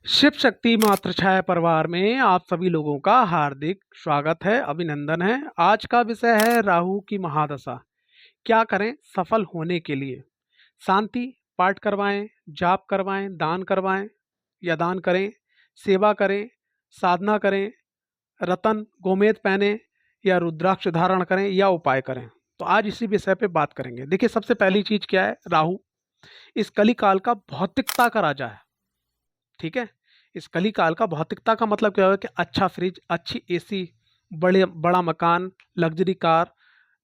शिव शक्ति मात्र छाया परिवार में आप सभी लोगों का हार्दिक स्वागत है, अभिनंदन है। आज का विषय है राहु की महादशा। क्या करें सफल होने के लिए? शांति पाठ करवाएं, जाप करवाएं, दान करवाएं या दान करें, सेवा करें, साधना करें, रतन गोमेद पहने या रुद्राक्ष धारण करें या उपाय करें। तो आज इसी विषय पे बात करेंगे। देखिए, सबसे पहली चीज क्या है? राहु इस कली काल का भौतिकता का राजा है। ठीक है, इस कली काल का भौतिकता का मतलब क्या है कि अच्छा फ्रिज, अच्छी एसी, बड़े बड़ा मकान, लग्जरी कार,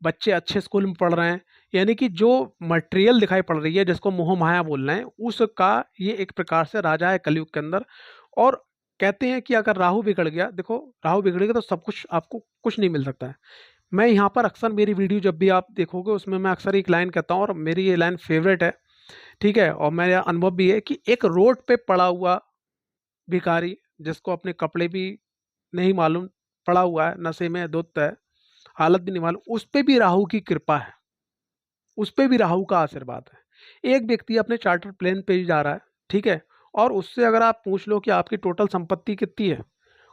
बच्चे अच्छे स्कूल में पढ़ रहे हैं, यानी कि जो मटेरियल दिखाई पड़ रही है जिसको मोह माया बोल रहे हैं, उसका ये एक प्रकार से राजा है कलयुग के अंदर। और कहते हैं कि अगर राहु बिगड़ गया, देखो राहु बिगड़ गया तो सब कुछ आपको कुछ नहीं मिल सकता है। मैं यहाँ पर अक्सर मेरी वीडियो जब भी आप देखोगे उसमें मैं अक्सर एक लाइन कहता हूँ और मेरी ये लाइन फेवरेट है। ठीक है, और मेरा अनुभव भी है कि एक रोड पे पड़ा हुआ भिखारी जिसको अपने कपड़े भी नहीं मालूम, पड़ा हुआ है, नशे में धुत है, हालत भी नहीं मालूम, उस पे भी राहु की कृपा है, उस पे भी राहु का आशीर्वाद है। एक व्यक्ति अपने चार्टर प्लेन पे ही जा रहा है, ठीक है, और उससे अगर आप पूछ लो कि आपकी टोटल संपत्ति कितनी है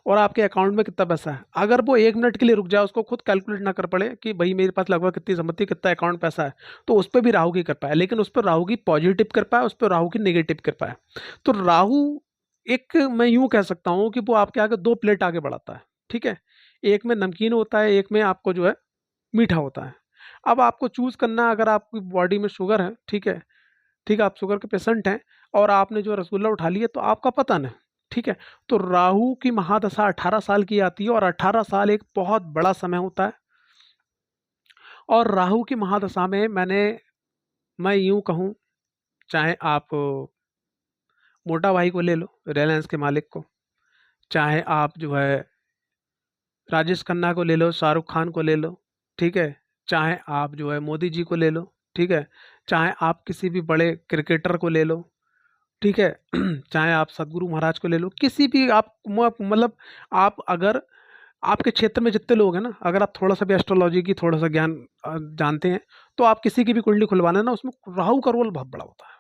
और आपके अकाउंट में कितना पैसा है, अगर वो 1 मिनट के लिए रुक जाए, उसको खुद कैलकुलेट ना कर पड़े कि भाई मेरे पास लगभग कितनी संपत्ति, कितना अकाउंट पैसा है, तो उस पर भी राहु की कृपा है। लेकिन उस पर राहु की पॉजिटिव कृपा है, उस पर राहु की नेगेटिव कृपा है। तो राहु एक, मैं यूं कह सकता हूं कि वो आपके आगे 2 प्लेट आगे बढ़ाता है। ठीक है, एक में नमकीन होता है, एक में आपको जो है मीठा होता है। अब आपको चूज करना है, अगर आपकी बॉडी में शुगर है, ठीक है, ठीक है, आप शुगर के पेशेंट हैं और आपने जो रसगुल्ला उठा लिया तो आपका पतन है। ठीक है, तो राहु की महादशा 18 साल की आती है और 18 साल एक बहुत बड़ा समय होता है। और राहु की महादशा में मैं यूं कहूं, चाहे आप मोटा भाई को ले लो, रिलायंस के मालिक को, चाहे आप जो है राजेश खन्ना को ले लो, शाहरुख खान को ले लो, ठीक है, चाहे आप जो है मोदी जी को ले लो, ठीक है, चाहे आप किसी भी बड़े क्रिकेटर को ले लो, ठीक है, चाहे आप सदगुरु महाराज को ले लो, किसी भी आप मतलब आप अगर आपके क्षेत्र में जितने लोग हैं ना, अगर आप थोड़ा सा भी एस्ट्रोलॉजी की थोड़ा सा ज्ञान जानते हैं, तो आप किसी की भी कुंडली खुलवाना ना, उसमें राहु का रोल बहुत बड़ा होता है।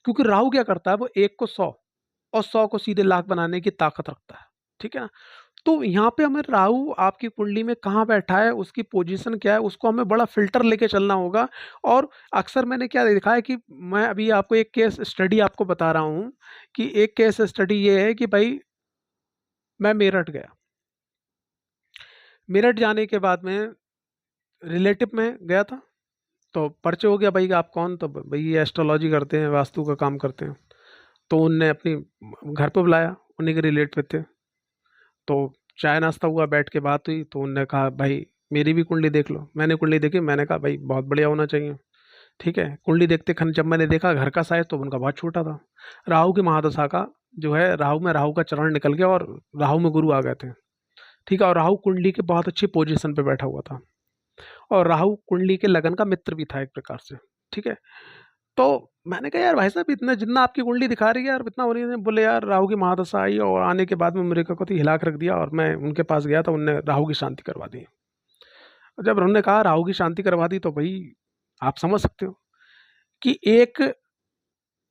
क्योंकि राहु क्या करता है, वो 1 को 100 और 100 को सीधे लाख बनाने की ताकत रखता है। ठीक है ना? तो यहाँ पे हमें राहु आपकी कुंडली में कहाँ बैठा है, उसकी पोजीशन क्या है, उसको हमें बड़ा फिल्टर लेके चलना होगा। और अक्सर मैंने क्या देखा है कि मैं अभी आपको एक केस स्टडी आपको बता रहा हूँ कि एक केस स्टडी ये है कि भाई मैं मेरठ गया। मेरठ जाने के बाद में रिलेटिव में गया था, तो परिचय हो गया, भाई आप कौन? तो भाई ये एस्ट्रोलॉजी करते हैं, वास्तु का काम करते हैं। तो उनने अपनी घर पे बुलाया, उन्हीं के रिलेटिव थे। तो चाय नाश्ता हुआ, बैठ के बात हुई, तो उनने कहा भाई मेरी भी कुंडली देख लो। मैंने कुंडली देखी, मैंने कहा भाई बहुत बढ़िया होना चाहिए। ठीक है, कुंडली देखते खन जब मैंने देखा घर का साइज, तो उनका बहुत छोटा था। राहु की महादशा का जो है, राहु में राहु का चरण निकल गया और राहु में गुरु आ गए थे। ठीक है, और राहु कुंडली के बहुत अच्छी पोजीशन पे बैठा हुआ था, और राहु कुंडली के लगन का मित्र भी था एक प्रकार से। ठीक है, तो मैंने कहा यार भाई साहब, इतना जितना आपकी कुंडली दिखा रही है यार, इतना हो रही है। बोले यार राहु की महादशा आई और आने के बाद में मेरे को तो हिला के रख दिया, और मैं उनके पास गया तो उनने राहु की शांति करवा दी। और जब उन्होंने कहा राहु की शांति करवा दी, तो भाई आप समझ सकते हो कि एक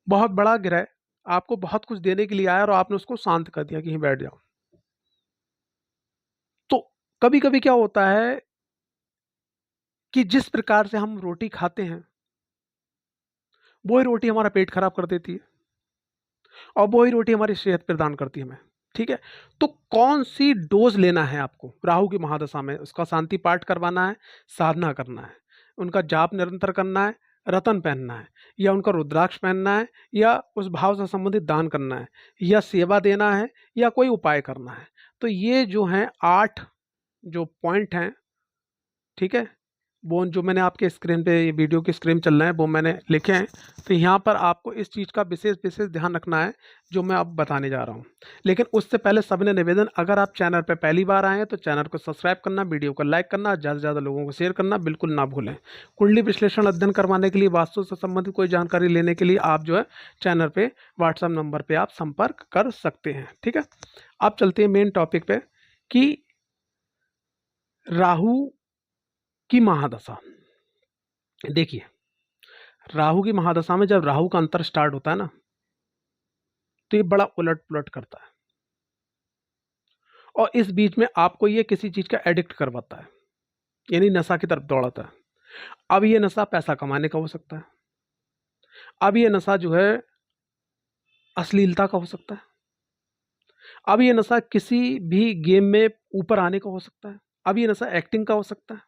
बहुत बड़ा ग्रह आपको बहुत कुछ देने के लिए आया और आपने उसको शांत कर दिया कि यहीं बैठ जाओ। तो कभी कभी क्या होता है कि जिस प्रकार से हम रोटी खाते हैं, वही रोटी हमारा पेट खराब कर देती है और वही रोटी हमारी सेहत प्रदान करती है हमें। ठीक है, तो कौन सी डोज लेना है आपको राहु की महादशा में? उसका शांति पाठ करवाना है, साधना करना है, उनका जाप निरंतर करना है, रतन पहनना है, या उनका रुद्राक्ष पहनना है, या उस भाव से संबंधित दान करना है, या सेवा देना है, या कोई उपाय करना है। तो ये जो हैं 8 जो पॉइंट हैं, ठीक है, वो जो मैंने आपके स्क्रीन पे, ये वीडियो की स्क्रीन चल रहा है, वो मैंने लिखे हैं। तो यहाँ पर आपको इस चीज़ का विशेष विशेष ध्यान रखना है जो मैं अब बताने जा रहा हूँ। लेकिन उससे पहले सबने निवेदन, अगर आप चैनल पर पहली बार आए हैं तो चैनल को सब्सक्राइब करना, वीडियो को लाइक करना, ज़्यादा से ज़्यादा लोगों को शेयर करना बिल्कुल ना भूलें। कुंडली विश्लेषण अध्ययन करवाने के लिए, वास्तु से संबंधित कोई जानकारी लेने के लिए आप जो है चैनल पर व्हाट्सएप नंबर पर आप संपर्क कर सकते हैं। ठीक है, अब चलते हैं मेन टॉपिक पे कि राहु की महादशा। देखिए, राहु की महादशा में जब राहु का अंतर स्टार्ट होता है ना, तो ये बड़ा उलट पुलट करता है, और इस बीच में आपको ये किसी चीज का एडिक्ट करवाता है, यानी नशा की तरफ दौड़ाता है। अब ये नशा पैसा कमाने का हो सकता है, अब ये नशा जो है अश्लीलता का हो सकता है, अब ये नशा किसी भी गेम में ऊपर आने का हो सकता है, अब ये नशा एक्टिंग का हो सकता है,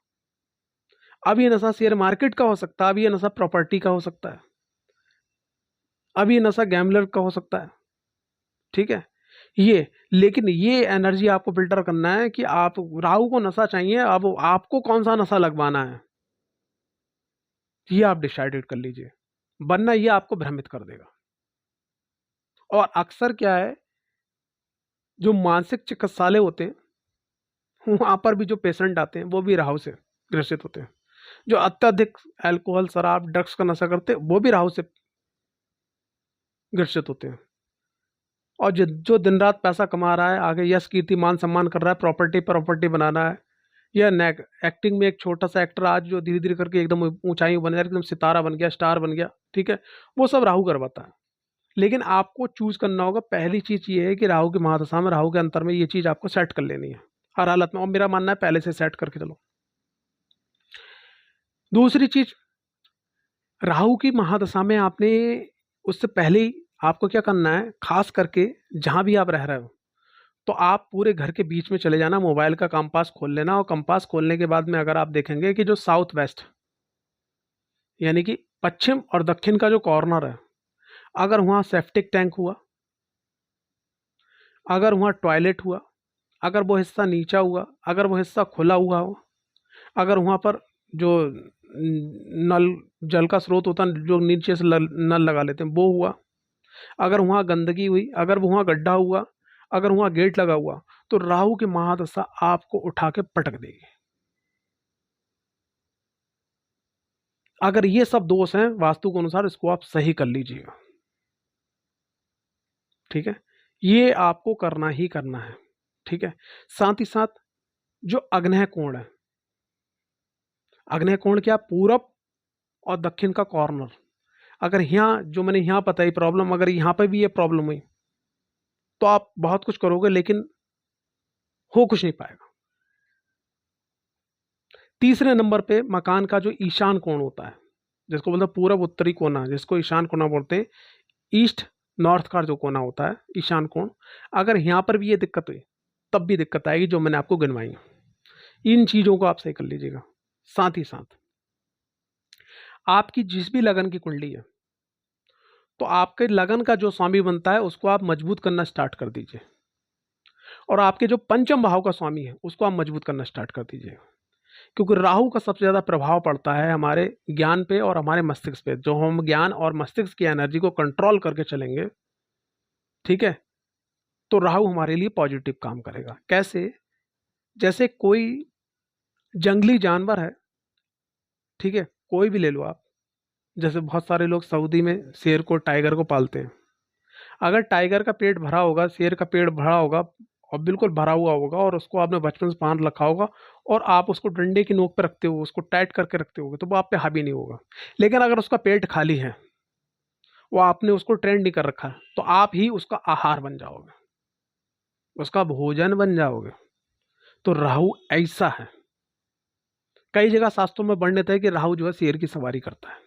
अब ये नशा शेयर मार्केट का हो सकता है, अब ये नशा प्रॉपर्टी का हो सकता है, अब ये नशा गैम्बलर का हो सकता है। ठीक है, ये लेकिन ये एनर्जी आपको फिल्टर करना है कि आप, राहु को नशा चाहिए, अब आपको कौन सा नशा लगवाना है ये आप डिसाइडेड कर लीजिए, वरना ये आपको भ्रमित कर देगा। और अक्सर क्या है, जो मानसिक चिकित्सालय होते हैं वहां पर भी जो पेशेंट आते हैं वो भी राहु से ग्रसित होते हैं। जो अत्यधिक अल्कोहल, शराब, ड्रग्स का नशा करते हैं वो भी राहु से ग्रसित होते हैं। और जो दिन रात पैसा कमा रहा है, आगे यश कीर्ति मान सम्मान कर रहा है, प्रॉपर्टी प्रॉपर्टी बनाना है, या एक्टिंग में एक छोटा सा एक्टर आज जो धीरे धीरे करके एकदम ऊंचाई बन गया, एकदम सितारा बन गया, स्टार बन गया, ठीक है, वो सब राहु करवाता है। लेकिन आपको चूज करना होगा, पहली चीज ये है कि राहु की महादशा में, राहु के अंतर में ये चीज आपको सेट कर लेनी है हर हालत में, और मेरा मानना है पहले से सेट करके चलो। दूसरी चीज, राहु की महादशा में आपने उससे पहले ही आपको क्या करना है, खास करके जहां भी आप रह रहे हो, तो आप पूरे घर के बीच में चले जाना, मोबाइल का कंपास खोल लेना, और कंपास खोलने के बाद में अगर आप देखेंगे कि जो साउथ वेस्ट यानी कि पश्चिम और दक्षिण का जो कॉर्नर है, अगर वहां सेप्टिक टैंक हुआ, अगर वहां टॉयलेट हुआ, अगर वो हिस्सा नीचा हुआ, अगर वो हिस्सा खुला हुआ हो, अगर वहां पर जो नल जल का स्रोत होता है जो नीचे से नल लगा लेते हैं वो हुआ, अगर वहां गंदगी हुई, अगर वहां गड्ढा हुआ, अगर वहां गेट लगा हुआ, तो राहु की महादशा आपको उठा के पटक देगी। अगर ये सब दोष हैं वास्तु के अनुसार, इसको आप सही कर लीजिएगा। ठीक है, ये आपको करना ही करना है। ठीक है, साथ ही साथ जो अग्नेय कोण है, अग्नेय कोण क्या, पूरब और दक्षिण का कॉर्नर, अगर यहाँ जो मैंने यहाँ बताई प्रॉब्लम, अगर यहाँ पे भी ये प्रॉब्लम हुई तो आप बहुत कुछ करोगे लेकिन हो कुछ नहीं पाएगा। तीसरे नंबर पे मकान का जो ईशान कोण होता है, जिसको बोलते हैं पूरब उत्तरी कोना, जिसको ईशान कोना बोलते हैं, ईस्ट नॉर्थ का जो कोना होता है ईशान कोण, अगर यहाँ पर भी ये दिक्कत हुई तब भी दिक्कत आएगी जो मैंने आपको गिनवाई। इन चीजों को आप सही कर लीजिएगा। साथ ही साथ आपकी जिस भी लगन की कुंडली है, तो आपके लगन का जो स्वामी बनता है उसको आप मजबूत करना स्टार्ट कर दीजिए, और आपके जो पंचम भाव का स्वामी है उसको आप मजबूत करना स्टार्ट कर दीजिए, क्योंकि राहु का सबसे ज्यादा प्रभाव पड़ता है हमारे ज्ञान पे और हमारे मस्तिष्क पे। जो हम ज्ञान और मस्तिष्क की एनर्जी को कंट्रोल करके चलेंगे, ठीक है, तो राहु हमारे लिए पॉजिटिव काम करेगा। कैसे, जैसे कोई जंगली जानवर है, ठीक है, कोई भी ले लो आप, जैसे बहुत सारे लोग सऊदी में शेर को, टाइगर को पालते हैं। अगर टाइगर का पेट भरा होगा, शेर का पेट भरा होगा और बिल्कुल भरा हुआ होगा, और उसको आपने बचपन से बांध रखा होगा, और आप उसको डंडे की नोक पे रखते हो, उसको टाइट करके रखते होगे, तो वो आप पे हावी नहीं होगा। लेकिन अगर उसका पेट खाली है, वो आपने उसको ट्रेंड नहीं कर रखा, तो आप ही उसका आहार बन जाओगे, उसका भोजन बन जाओगे। तो राहु ऐसा है, कई जगह शास्त्रों में वर्णित है कि राहु जो है शेर की सवारी करता है।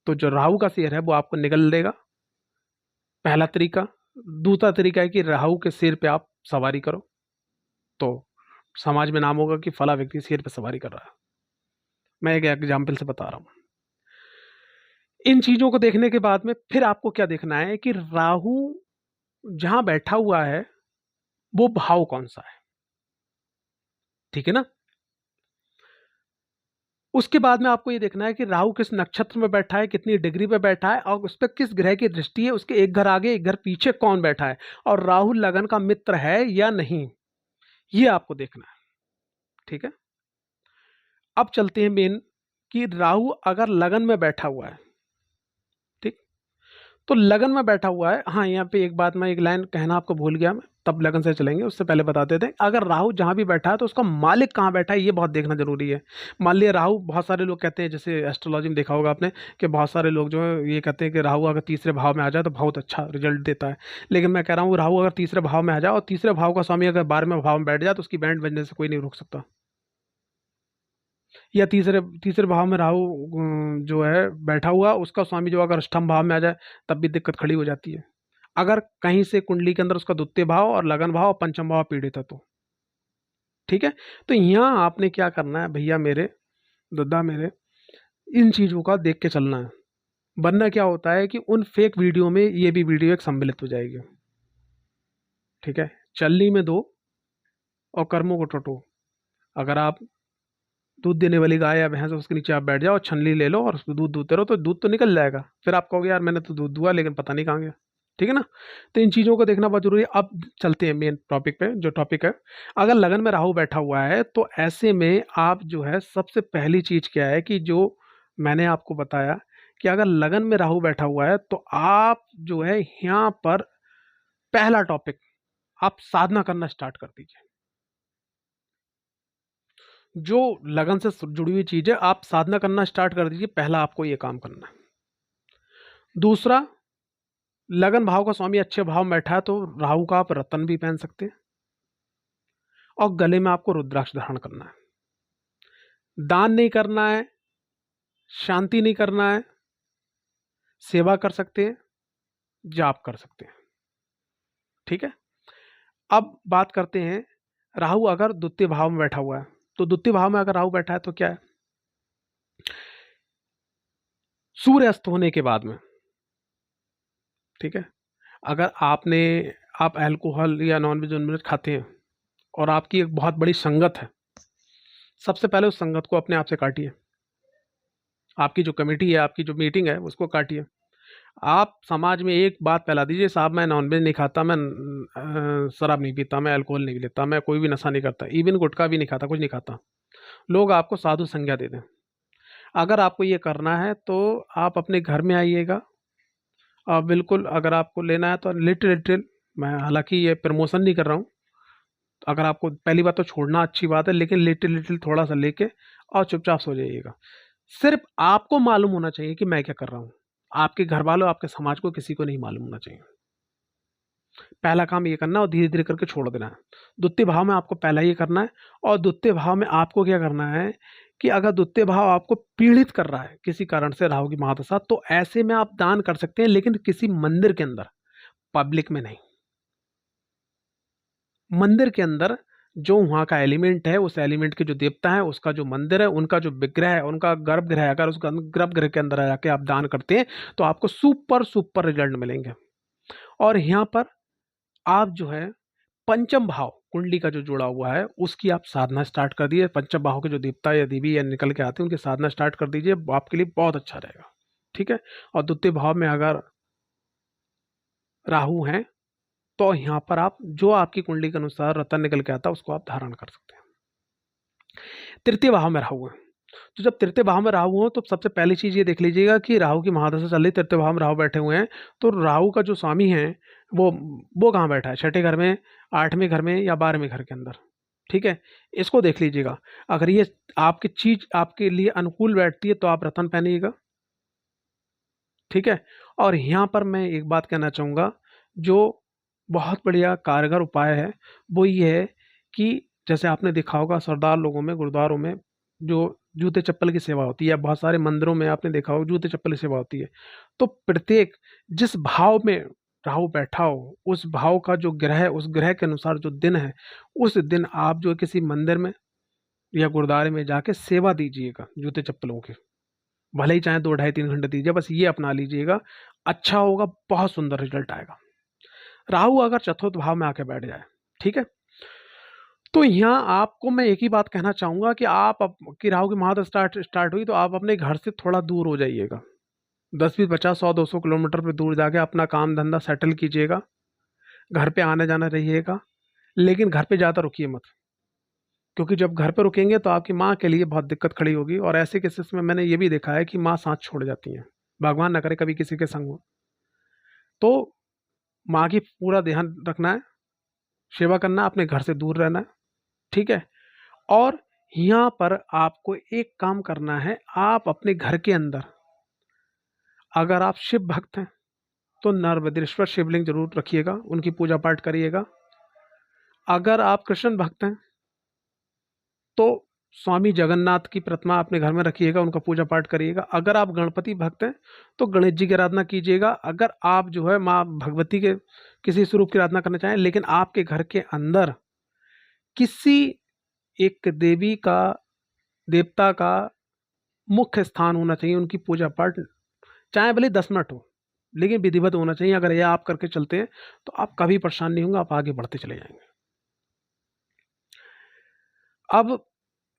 तो जो राहु का शेर है वो आपको निगल देगा, पहला तरीका। दूसरा तरीका है कि राहु के सिर पे आप सवारी करो, तो समाज में नाम होगा कि फला व्यक्ति सिर पे सवारी कर रहा है। मैं एक एग्जाम्पल से बता रहा हूं। इन चीजों को देखने के बाद में फिर आपको क्या देखना है कि राहु जहां बैठा हुआ है वो भाव कौन सा है, ठीक है ना। उसके बाद में आपको ये देखना है कि राहु किस नक्षत्र में बैठा है, कितनी डिग्री पे बैठा है, और उस पर किस ग्रह की दृष्टि है, उसके एक घर आगे एक घर पीछे कौन बैठा है, और राहु लगन का मित्र है या नहीं, ये आपको देखना है। ठीक है, अब चलते हैं मेन कि राहु अगर लगन में बैठा हुआ है, ठीक, तो लगन में बैठा हुआ है। हाँ, यहाँ पे एक बात, मैं एक लाइन कहना आपको भूल गया मैं, तब लगन से चलेंगे। उससे पहले बताते थे, अगर राहु जहाँ भी बैठा है तो उसका मालिक कहाँ बैठा है ये बहुत देखना जरूरी है। मान लिया राहु, बहुत सारे लोग कहते हैं, जैसे एस्ट्रोलॉजी में देखा होगा आपने, कि बहुत सारे लोग जो है ये कहते हैं कि राहु अगर तीसरे भाव में आ जाए तो बहुत अच्छा रिजल्ट देता है। लेकिन मैं कह रहा हूँ, राहु अगर तीसरे भाव में आ जाए और तीसरे भाव का स्वामी अगर 12वें भाव में बैठ जाए तो उसकी बैंड बजने से कोई नहीं रोक सकता। या तीसरे तीसरे भाव में राहु जो है बैठा हुआ, उसका स्वामी जो अगर अष्टम भाव में आ जाए तब भी दिक्कत खड़ी हो जाती है। अगर कहीं से कुंडली के अंदर उसका द्वितीय भाव और लगन भाव और पंचम भाव पीड़ित है तो। ठीक है। तो यहाँ आपने क्या करना है भैया मेरे, दद्दा मेरे, इन चीज़ों का देख के चलना है। वरना क्या होता है कि उन फेक वीडियो में ये भी वीडियो एक सम्मिलित हो जाएगी। ठीक है। चलनी में दो और कर्मों को टटो। अगर आप दूध देने वाली गाय या भैंस है, उसके नीचे आप बैठ जाओ और छलनी ले लो और उसमें दूध दूधते रहो तो दूध तो निकल जाएगा। फिर आप कहोगे यार मैंने तो दूध दुआ लेकिन पता नहीं कहाँ गया। ठीक है ना। तो इन चीज़ों को देखना बहुत जरूरी है। अब चलते हैं मेन टॉपिक पे। जो टॉपिक है, अगर लगन में राहु बैठा हुआ है तो ऐसे में आप जो है, सबसे पहली चीज़ क्या है कि जो मैंने आपको बताया कि अगर लगन में राहु बैठा हुआ है तो आप जो है यहाँ पर पहला टॉपिक, आप साधना करना स्टार्ट कर दीजिए। जो लगन से जुड़ी हुई चीज है आप साधना करना स्टार्ट कर दीजिए। पहला आपको ये काम करना है। दूसरा, लगन भाव का स्वामी अच्छे भाव में बैठा है तो राहु का आप रतन भी पहन सकते हैं और गले में आपको रुद्राक्ष धारण करना है। दान नहीं करना है, शांति नहीं करना है, सेवा कर सकते हैं, जाप कर सकते हैं। ठीक है। अब बात करते हैं, राहु अगर द्वितीय भाव में बैठा हुआ है तो द्वितीय भाव में अगर राहु बैठा है तो क्या है, सूर्य अस्त होने के बाद में। ठीक है। अगर आप अल्कोहल या नॉनवेज नॉनवेज खाते हैं और आपकी एक बहुत बड़ी संगत है, सबसे पहले उस संगत को अपने आप से काटिए। आपकी जो कमेटी है, आपकी जो मीटिंग है, उसको काटिए। आप समाज में एक बात फैला दीजिए, साहब मैं नॉनवेज नहीं खाता, मैं शराब नहीं पीता, मैं अल्कोहल नहीं लेता, मैं कोई भी नशा नहीं करता, इवन गुटखा भी नहीं खाता, कुछ नहीं खाता। लोग आपको साधु संज्ञा दे दें। अगर आपको ये करना है तो आप अपने घर में आइएगा। बिल्कुल, अगर आपको लेना है तो लिटिल लिटिल, मैं हालांकि ये प्रमोशन नहीं कर रहा हूँ, अगर आपको पहली बात तो छोड़ना अच्छी बात है, लेकिन लिटिल लिटिल थोड़ा सा लेके और चुपचाप सो जाइएगा। सिर्फ आपको मालूम होना चाहिए कि मैं क्या कर रहा हूँ। आपके घर वालों, आपके समाज को, किसी को नहीं मालूम होना चाहिए। पहला काम ये करना और धीरे धीरे करके छोड़ देना है। द्वितीय भाव में आपको पहला ये करना है। और द्वितीय भाव में आपको क्या करना है कि अगर द्वितीय भाव आपको पीड़ित कर रहा है किसी कारण से, राहु की महादशा, तो ऐसे में आप दान कर सकते हैं, लेकिन किसी मंदिर के अंदर, पब्लिक में नहीं। मंदिर के अंदर जो वहाँ का एलिमेंट है, उस एलिमेंट के जो देवता है, उसका जो मंदिर है, उनका जो विग्रह है, उनका गर्भगृह है, अगर उस गर्भगृह के अंदर जाके आप दान करते हैं तो आपको सुपर सुपर रिजल्ट मिलेंगे। और यहाँ पर आप जो है पंचम भाव कुंडली का जो जुड़ा हुआ है उसकी आप साधना स्टार्ट कर दीजिए। पंचम भाव के जो देवता या देवी या निकल के आते हैं उनकी साधना स्टार्ट कर दीजिए, आपके लिए बहुत अच्छा रहेगा। ठीक है। और द्वितीय भाव में अगर राहु है तो यहाँ पर आप जो आपकी कुंडली के अनुसार रतन निकल के आता है उसको आप धारण कर सकते हैं। तृतीय भाव में राहु है, तो जब तृतीय भाव में राहु हो तो सबसे पहली चीज ये देख लीजिएगा कि राहु की महादशा चल रही, तृतीय भाव में राहु बैठे हुए हैं, तो राहु का जो स्वामी है वो वो कहाँ बैठा है, छठे घर में, आठवें घर में या 12वें घर के अंदर। ठीक है। इसको देख लीजिएगा। अगर ये आपकी चीज आपके लिए अनुकूल बैठती है तो आप रतन पहनिएगा। ठीक है। और यहाँ पर मैं एक बात कहना चाहूँगा, जो बहुत बढ़िया कारगर उपाय है वो ये है कि जैसे आपने देखा होगा सरदार लोगों में, गुरुद्वारों में जो जूते चप्पल की सेवा होती है, बहुत सारे मंदिरों में आपने देखा होगा जूते चप्पल की सेवा होती है। तो प्रत्येक, जिस भाव में राहु बैठा हो, उस भाव का जो ग्रह है, उस ग्रह के अनुसार जो दिन है, उस दिन आप जो किसी मंदिर में या गुरुद्वारे में जाके सेवा दीजिएगा जूते चप्पलों की। भले ही चाहे 2 ढाई 3 घंटे दीजिए, बस ये अपना लीजिएगा, अच्छा होगा, बहुत सुंदर रिजल्ट आएगा। राहु अगर चतुर्थ भाव में आके बैठ जाए, ठीक है, तो यहाँ आपको मैं एक ही बात कहना चाहूंगा कि कि राहु की महादशा स्टार्ट हुई तो आप अपने घर से थोड़ा दूर हो जाइएगा। 10 20 50 100 200 किलोमीटर पे दूर जाके अपना काम धंधा सेटल कीजिएगा। घर पे आने जाना रहिएगा, लेकिन घर पे ज़्यादा रुकिए मत, क्योंकि जब घर पे रुकेंगे तो आपकी माँ के लिए बहुत दिक्कत खड़ी होगी। और ऐसे केसेस में मैंने ये भी देखा है कि माँ साथ छोड़ जाती हैं, भगवान न करे कभी किसी के संग हो। तो माँ की पूरा ध्यान रखना है। सेवा करना है, अपने घर से दूर रहना है। ठीक है। और यहाँ पर आपको एक काम करना है, आप अपने घर के अंदर अगर आप शिव भक्त हैं तो नरभद्रेश्वर शिवलिंग जरूर रखिएगा, उनकी पूजा पाठ करिएगा। अगर आप कृष्ण भक्त हैं तो स्वामी जगन्नाथ की प्रतिमा अपने घर में रखिएगा, उनका पूजा पाठ करिएगा। अगर आप गणपति भक्त हैं तो गणेश जी की आराधना कीजिएगा। अगर आप जो है माँ भगवती के किसी स्वरूप की आराधना करना चाहें, लेकिन आपके घर के अंदर किसी एक देवी का, देवता का मुख्य स्थान होना चाहिए, उनकी पूजा पाठ चाहे भले 10 मिनट हो, लेकिन विधिवत होना चाहिए। अगर यह आप करके चलते हैं तो आप कभी परेशान नहीं होंगे, आप आगे बढ़ते चले जाएंगे। अब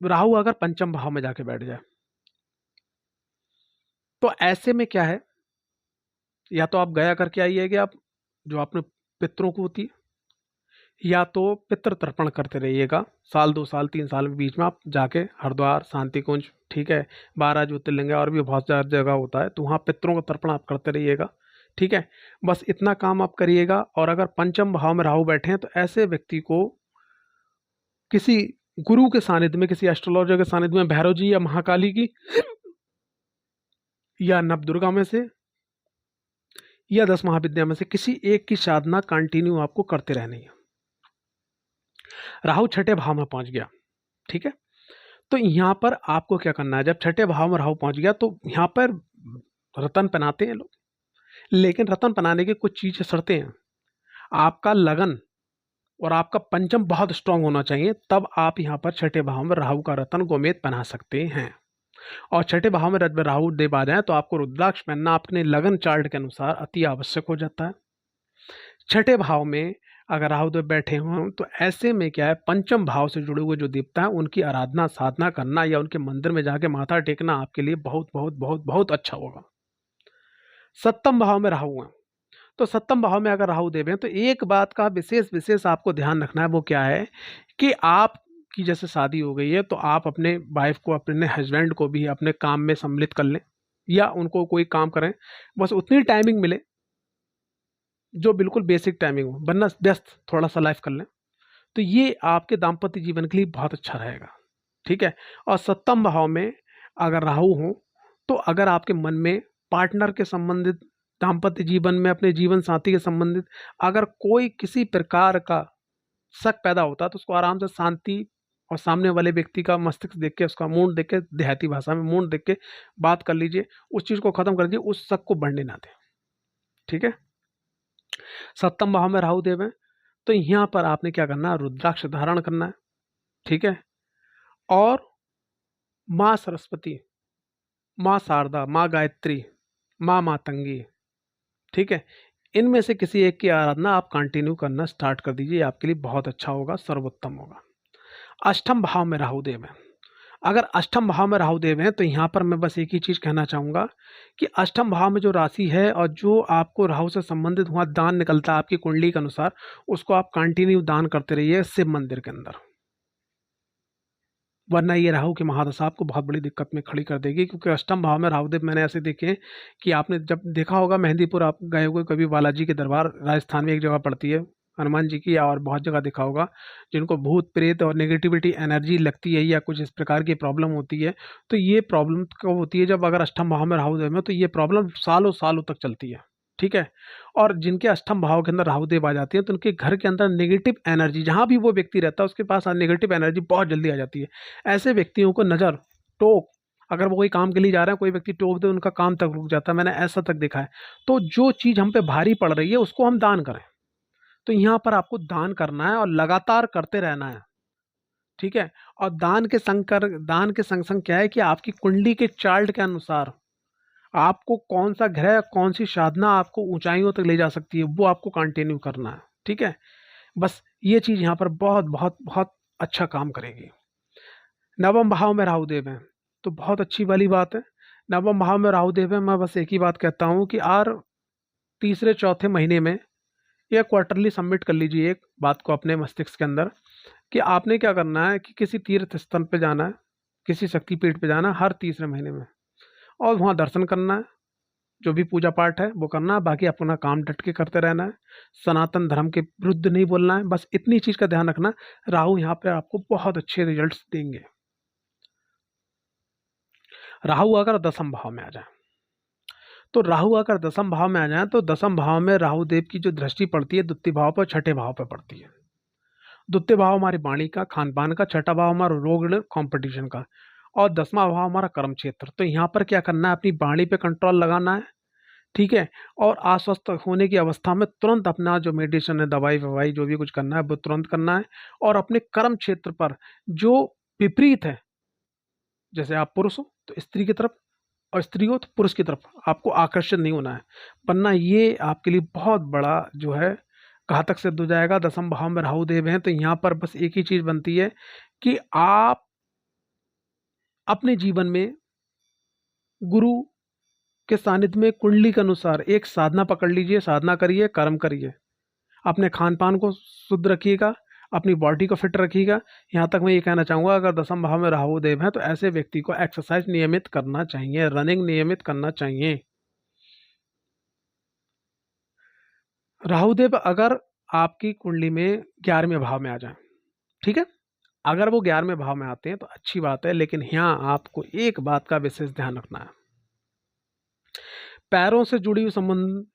राहु अगर पंचम भाव में जाके बैठ जाए तो ऐसे में क्या है, या तो आप गया करके आइएगा, आप जो आपने पितरों को होती है, या तो पितृ तर्पण करते रहिएगा। साल 2 साल 3 साल के बीच में आप जाके हरिद्वार, शांति कुंज, ठीक है, 12 ज्योतिर्लिंग और भी बहुत सारी जगह होता है, तो वहाँ पितरों का तर्पण आप करते रहिएगा। ठीक है, बस इतना काम आप करिएगा। और अगर पंचम भाव में राहु बैठे हैं तो ऐसे व्यक्ति को किसी गुरु के सानिध्य में, किसी एस्ट्रोलॉजर के सानिध्य में, भैरव जी या महाकाली की या नवदुर्गा में से या 10 महाविद्या में से किसी एक की साधना कंटिन्यू आपको करते रहनी है। राहु छठे भाव में पहुंच गया, ठीक है, तो यहाँ पर आपको क्या करना है, जब छठे भाव में राहु पहुंच गया तो यहाँ पर रतन पहनाते हैं लोग, लेकिन रतन पहनाने की कुछ चीज शर्तें हैं। आपका लगन और आपका पंचम बहुत स्ट्रांग होना चाहिए, तब आप यहाँ पर छठे भाव में राहु का रतन गोमेद पहना सकते हैं। और छठे भाव में राहु देव आ जाए तो आपको रुद्राक्ष पहनना अपने लगन चार्ट के अनुसार अति आवश्यक हो जाता है। छठे भाव में अगर राहुदेव बैठे हों तो ऐसे में क्या है, पंचम भाव से जुड़े हुए जो देवता हैं उनकी आराधना साधना करना या उनके मंदिर में जाके माथा टेकना आपके लिए बहुत बहुत बहुत बहुत अच्छा होगा। सप्तम भाव में राहु है, तो सप्तम भाव में अगर राहु देव हैं तो एक बात का विशेष विशेष आपको ध्यान रखना है, वो क्या है कि आप की जैसे शादी हो गई है तो आप अपने वाइफ को, अपने हस्बैंड को भी अपने काम में सम्मिलित कर लें, या उनको कोई काम करें, बस उतनी टाइमिंग मिले जो बिल्कुल बेसिक टाइमिंग हो, वरना व्यस्त थोड़ा सा लाइफ कर लें, तो ये आपके दाम्पत्य जीवन के लिए बहुत अच्छा रहेगा। ठीक है, और सप्तम भाव में अगर राहु हो तो अगर आपके मन में पार्टनर के संबंधित, दाम्पत्य जीवन में अपने जीवन साथी के संबंधित अगर कोई किसी प्रकार का शक पैदा होता है तो उसको आराम से शांति और सामने वाले व्यक्ति का मस्तिष्क देख के, उसका मूड देख के, देहाती भाषा में मूड देख के बात कर लीजिए, उस चीज को खत्म कर दीजिए, उस शक को बढ़ने ना दें। ठीक है, सप्तम भाव में राहु देव है तो यहाँ पर आपने क्या करना है, रुद्राक्ष धारण करना है। ठीक है, और माँ सरस्वती, माँ शारदा, माँ गायत्री, माँ मातंगी, ठीक है, इनमें से किसी एक की आराधना आप कंटिन्यू करना स्टार्ट कर दीजिए, आपके लिए बहुत अच्छा होगा, सर्वोत्तम होगा। अष्टम भाव में राहु देव है, अगर अष्टम भाव में राहु देव हैं तो यहाँ पर मैं बस एक ही चीज कहना चाहूंगा कि अष्टम भाव में जो राशि है और जो आपको राहु से संबंधित हुआ दान निकलता है आपकी कुंडली के अनुसार, उसको आप कंटिन्यू दान करते रहिए शिव मंदिर के अंदर, वरना ये राहु की महादशा आपको बहुत बड़ी दिक्कत में खड़ी कर देगी। क्योंकि अष्टम भाव में राहुदेव मैंने ऐसे देखे कि आपने जब देखा होगा मेहंदीपुर आप गए हुए कभी, बालाजी के दरबार राजस्थान में एक जगह पड़ती है हनुमान जी की, और बहुत जगह देखा होगा जिनको भूत प्रेत और नेगेटिविटी एनर्जी लगती है या कुछ इस प्रकार की प्रॉब्लम होती है, तो ये प्रॉब्लम कब होती है, जब अगर अष्टम भाव में राहुदेव में, तो ये प्रॉब्लम सालों सालों तक चलती है। ठीक है, और जिनके अष्टम भाव के अंदर राहुदेव आ जाती है तो उनके घर के अंदर नेगेटिव एनर्जी, जहां भी वो व्यक्ति रहता है उसके पास नेगेटिव एनर्जी बहुत जल्दी आ जाती है। ऐसे व्यक्तियों को नज़र, टोक, अगर वो कोई काम के लिए जा रहे हैं, कोई व्यक्ति टोक दे, उनका काम तक रुक जाता है, मैंने ऐसा तक देखा है। तो जो चीज़ हम पे भारी पड़ रही है उसको हम दान करें, तो यहाँ पर आपको दान करना है और लगातार करते रहना है। ठीक है, और दान के संग संग क्या है कि आपकी कुंडली के चार्ट के अनुसार आपको कौन सा ग्रह, कौन सी साधना आपको ऊंचाइयों तक ले जा सकती है, वो आपको कंटिन्यू करना है। ठीक है, बस ये चीज यहाँ पर बहुत बहुत बहुत अच्छा काम करेगी। नवम भाव में राहुदेव है तो बहुत अच्छी वाली बात है, नवम भाव में राहुदेव है। मैं बस एक ही बात कहता हूँ कि तीसरे चौथे महीने में या क्वार्टरली सबमिट कर लीजिए एक बात को अपने मस्तिष्क के अंदर, कि आपने क्या करना है कि किसी तीर्थ स्थल पे जाना है, किसी शक्तिपीठ पे जाना है हर तीसरे महीने में, और वहाँ दर्शन करना है, जो भी पूजा पाठ है वो करना है, बाकी अपना काम डट के करते रहना है, सनातन धर्म के विरुद्ध नहीं बोलना है, बस इतनी चीज़ का ध्यान रखना। राहु यहाँ पे आपको बहुत अच्छे रिजल्ट्स देंगे। राहु अगर दसम भाव में आ जाए, तो राहु अगर दसम भाव में आ जाए तो दसम भाव में राहु देव की जो दृष्टि पड़ती है द्वितीय भाव पर, छठे भाव पर पड़ती है। द्वितीय भाव हमारी वाणी का, खान पान का, छठा भाव हमारा रोग कंपटीशन का, और दसवां भाव हमारा कर्म क्षेत्र। तो यहाँ पर क्या करना है, अपनी वाणी पे कंट्रोल लगाना है, ठीक है। और अस्वस्थ होने की अवस्था में तुरंत अपना जो मेडिसिन है, दवाई ववाई जो भी कुछ करना है वो तुरंत करना है। और अपने कर्म क्षेत्र पर जो विपरीत है, जैसे आप पुरुष हो तो स्त्री की तरफ, और स्त्री हो तो पुरुष की तरफ आपको आकर्षित नहीं होना है, वरना ये आपके लिए बहुत बड़ा जो है घातक सिद्ध हो जाएगा। दसम भाव में राहु देव हैं तो यहाँ पर बस एक ही चीज बनती है कि आप अपने जीवन में गुरु के सानिध्य में कुंडली के अनुसार एक साधना पकड़ लीजिए, साधना करिए, कर्म करिए, अपने खान पान को शुद्ध रखिएगा, अपनी बॉडी को फिट रखिएगा। यहाँ तक मैं ये कहना चाहूँगा, अगर दसम भाव में राहु देव है तो ऐसे व्यक्ति को एक्सरसाइज नियमित करना चाहिए, रनिंग नियमित करना चाहिए। राहु देव अगर आपकी कुंडली में 11वें भाव में आ जाए, ठीक है, अगर वो 11वें भाव में आते हैं तो अच्छी बात है, लेकिन यहाँ आपको एक बात का विशेष ध्यान रखना है। पैरों से जुड़ी हुई संबंध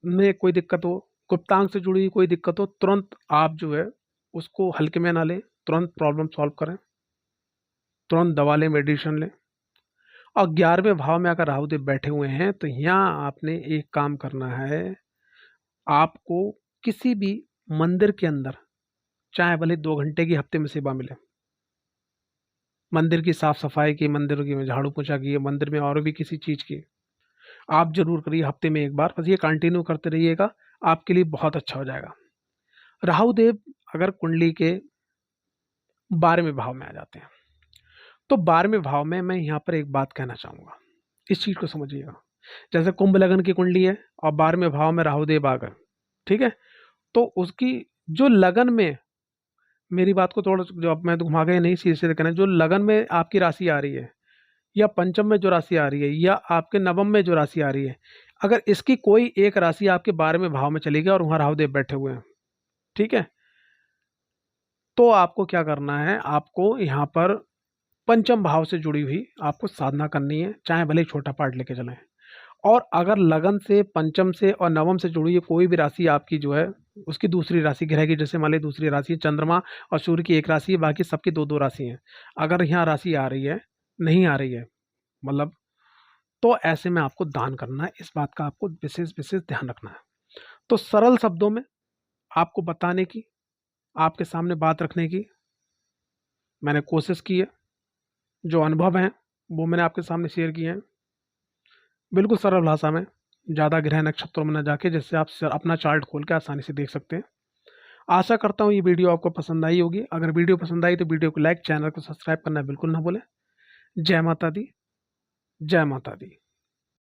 में कोई दिक्कत हो, गुप्तांग से जुड़ी हुई कोई दिक्कत हो, तुरंत आप जो है उसको हल्के में ना लें, तुरंत प्रॉब्लम सॉल्व करें, तुरंत दवा लें, मेडिसिन लें। और 11वें भाव में अगर राहुदेव बैठे हुए हैं तो यहाँ आपने एक काम करना है, आपको किसी भी मंदिर के अंदर चाहे भले 2 घंटे की हफ्ते में सेवा मिले, मंदिर की साफ सफाई की, मंदिर की झाड़ू पोछा की, मंदिर में और भी किसी चीज़ की, आप जरूर करिए हफ्ते में एक बार, बस ये कंटिन्यू करते रहिएगा, आपके लिए बहुत अच्छा हो जाएगा। राहु देव अगर कुंडली के 12वें भाव में आ जाते हैं तो 12वें भाव में मैं यहाँ पर एक बात कहना चाहूँगा, इस चीज़ को समझिएगा। जैसे कुंभ लगन की कुंडली है और 12वें भाव में राहु देव आ गए, ठीक है, तो उसकी जो लगन में, मेरी बात को थोड़ा जो अब मैं घुमा के नहीं सीधे सीधे कहना, जो लगन में आपकी राशि आ रही है, या पंचम में जो राशि आ रही है, या आपके नवम में जो राशि आ रही है, अगर इसकी कोई एक राशि आपके 12वें भाव में चली गई और वहां राहुदेव बैठे हुए हैं, ठीक है, तो आपको क्या करना है, आपको यहाँ पर पंचम भाव से जुड़ी हुई आपको साधना करनी है, चाहे भले छोटा पार्ट लेके चलें। और अगर लगन से, पंचम से और नवम से जुड़ी हुई कोई भी राशि आपकी जो है उसकी दूसरी राशि गिरेगी, जैसे मान ली दूसरी राशि चंद्रमा और सूर्य की एक राशि है, बाकी सबकी दो दो राशि हैं, अगर यहाँ राशि आ रही है, नहीं आ रही है मतलब, तो ऐसे में आपको दान करना है, इस बात का आपको विशेष विशेष ध्यान रखना है। तो सरल शब्दों में आपको बताने की, आपके सामने बात रखने की मैंने कोशिश की है, जो अनुभव हैं वो मैंने आपके सामने शेयर किए हैं, बिल्कुल सरल भाषा में, ज़्यादा गहरे नक्षत्रों में न जाके, जिससे आप अपना चार्ट खोल के आसानी से देख सकते हैं। आशा करता हूँ ये वीडियो आपको पसंद आई होगी। अगर वीडियो पसंद आई तो वीडियो को लाइक, चैनल को सब्सक्राइब करना बिल्कुल ना भूलें। जय माता दी, जय माता दी।